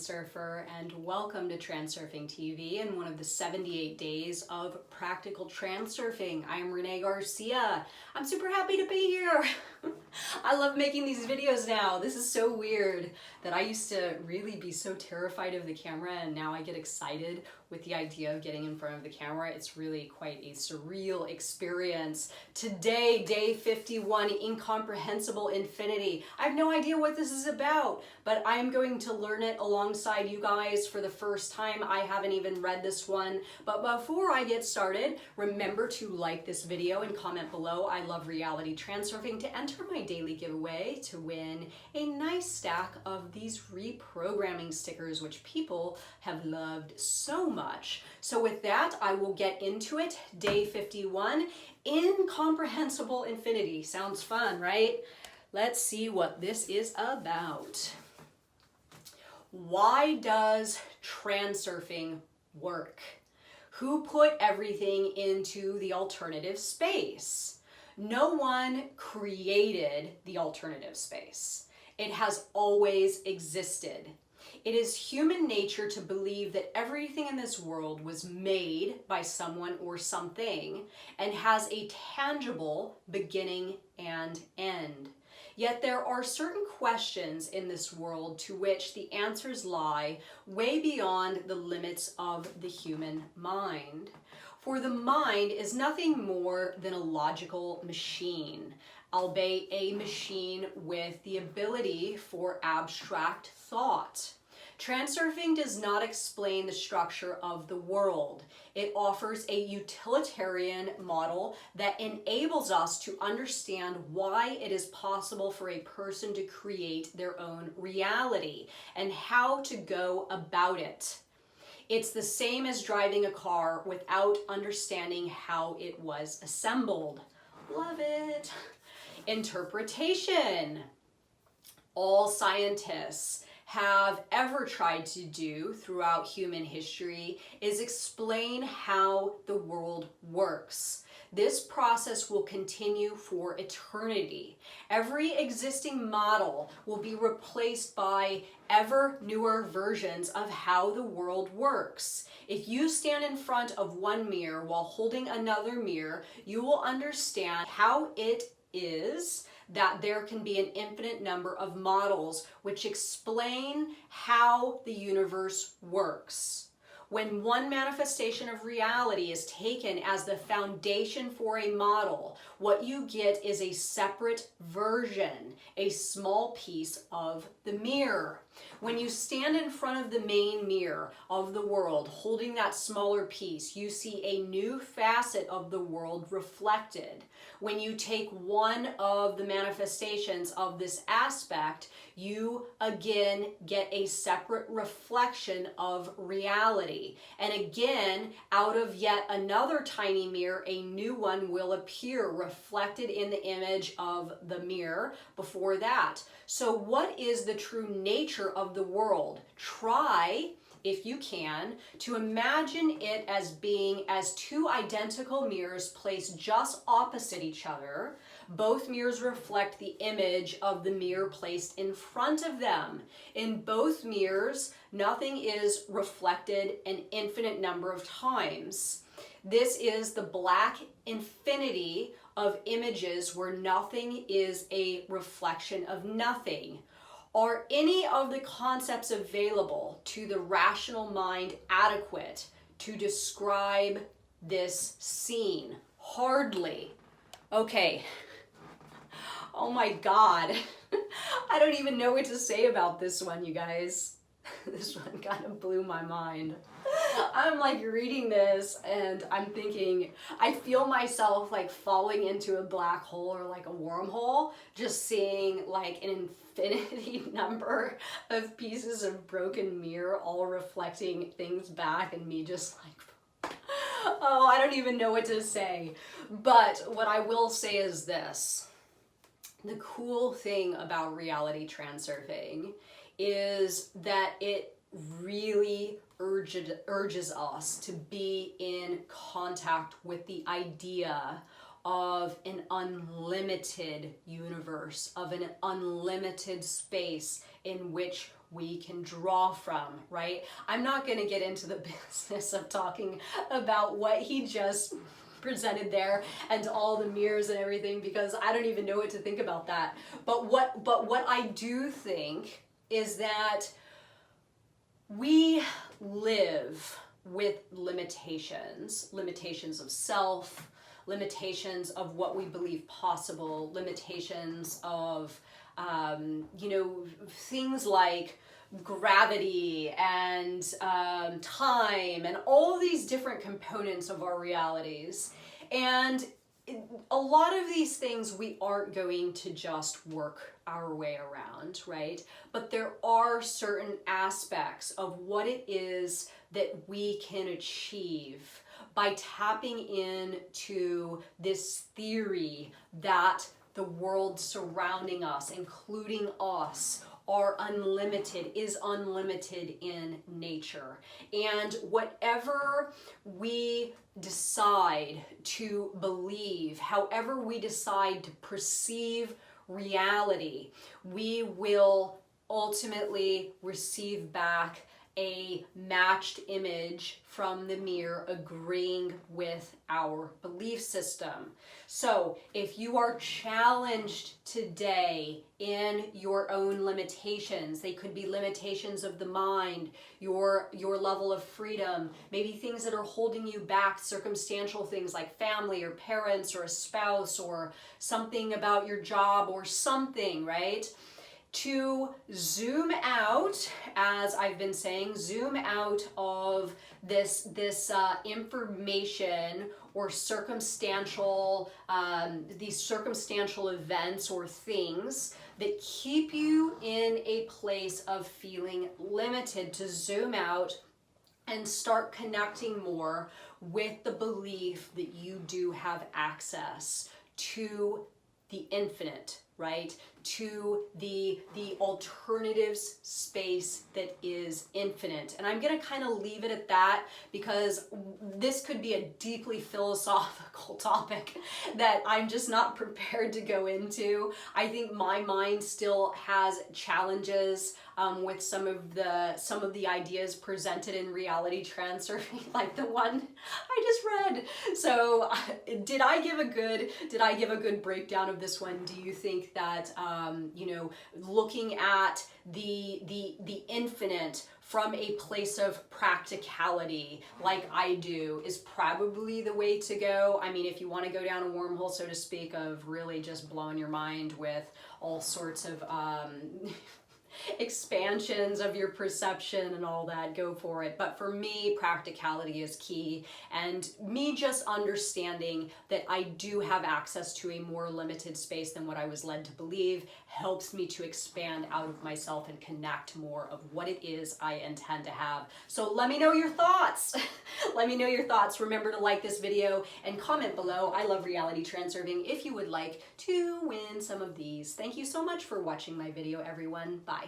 Transurfer, and welcome to TransurfingTV and one of the 78 days of practical transurfing. I'm Renee Garcia. I'm super happy to be here. I love making these videos now. This is so weird that I used to really be so terrified of the camera, and now I get excited with the idea of getting in front of the camera. It's really quite a surreal experience. Today, day 51, Incomprehensible Infinity. I have no idea what this is about, but I'm going to learn it alongside you guys for the first time. I haven't even read this one, but before I get started, remember to like this video and comment below. I love Reality Transurfing to enter my daily giveaway to win a nice stack of these reprogramming stickers, which people have loved so much. So with that, I will get into it. Day 51, Incomprehensible Infinity. Sounds fun, right? Let's see what this is about. Why does transurfing work? Who put everything into the alternative space? No one created the alternative space. It has always existed. It is human nature to believe that everything in this world was made by someone or something and has a tangible beginning and end. Yet there are certain questions in this world to which the answers lie way beyond the limits of the human mind. For the mind is nothing more than a logical machine, albeit a machine with the ability for abstract thought. Transurfing does not explain the structure of the world. It offers a utilitarian model that enables us to understand why it is possible for a person to create their own reality and how to go about it. It's the same as driving a car without understanding how it was assembled. Love it. Interpretation. All scientists have ever tried to do throughout human history is explain how the world works. This process will continue for eternity. Every existing model will be replaced by ever newer versions of how the world works. If you stand in front of one mirror while holding another mirror, you will understand how it is that there can be an infinite number of models which explain how the universe works. When one manifestation of reality is taken as the foundation for a model, what you get is a separate version, a small piece of the mirror. When you stand in front of the main mirror of the world, holding that smaller piece, you see a new facet of the world reflected. When you take one of the manifestations of this aspect, you again get a separate reflection of reality. And again, out of yet another tiny mirror, a new one will appear reflected in the image of the mirror before that. So what is the true nature of the world? Try, if you can, to imagine it as being as two identical mirrors placed just opposite each other. Both mirrors reflect the image of the mirror placed in front of them. In both mirrors, nothing is reflected an infinite number of times. This is the black infinity of images where nothing is a reflection of nothing. Are any of the concepts available to the rational mind adequate to describe this scene? Hardly. Okay. Oh my God. I don't even know what to say about this one, you guys. This one kind of blew my mind. I'm like reading this and I'm thinking, I feel myself like falling into a black hole or like a wormhole, just seeing like an infinity number of pieces of broken mirror all reflecting things back, and me just like, oh, I don't even know what to say. But what I will say is this. The cool thing about reality transurfing is that it really urges us to be in contact with the idea of an unlimited universe, of an unlimited space in which we can draw from, right? I'm not going to get into the business of talking about what he just presented there and all the mirrors and everything, because I don't even know what to think about that. But what I do think is that we live with limitations of self, limitations of what we believe possible, limitations of things like gravity and time and all these different components of our realities. And a lot of these things we aren't going to just work our way around, right? But there are certain aspects of what it is that we can achieve by tapping into this theory that the world surrounding us, including us, is unlimited in nature. And whatever we decide to believe, however we decide to perceive reality, we will ultimately receive back a matched image from the mirror agreeing with our belief system. So if you are challenged today in your own limitations, they could be limitations of the mind, your level of freedom, maybe things that are holding you back, circumstantial things like family or parents or a spouse or something about your job or something, right? To zoom out, as I've been saying, zoom out of this information or circumstantial, these circumstantial events or things that keep you in a place of feeling limited, to zoom out and start connecting more with the belief that you do have access to the infinite, right? To the alternatives space that is infinite. And I'm gonna kind of leave it at that, because this could be a deeply philosophical topic that I'm just not prepared to go into. I think my mind still has challenges with some of the ideas presented in Reality Transurfing, like the one I just read. So did I give a good breakdown of this one? Do you think that looking at the infinite from a place of practicality, like I do, is probably the way to go? I mean, if you want to go down a wormhole, so to speak, of really just blowing your mind with all sorts of expansions of your perception and all that, go for it. But for me, practicality is key, and me just understanding that I do have access to a more limited space than what I was led to believe helps me to expand out of myself and connect more of what it is I intend to have. So let me know your thoughts. Let me know your thoughts. Remember to like this video and comment below. I love Reality Transurfing if you would like to win some of these. Thank you so much for watching my video, everyone. Bye.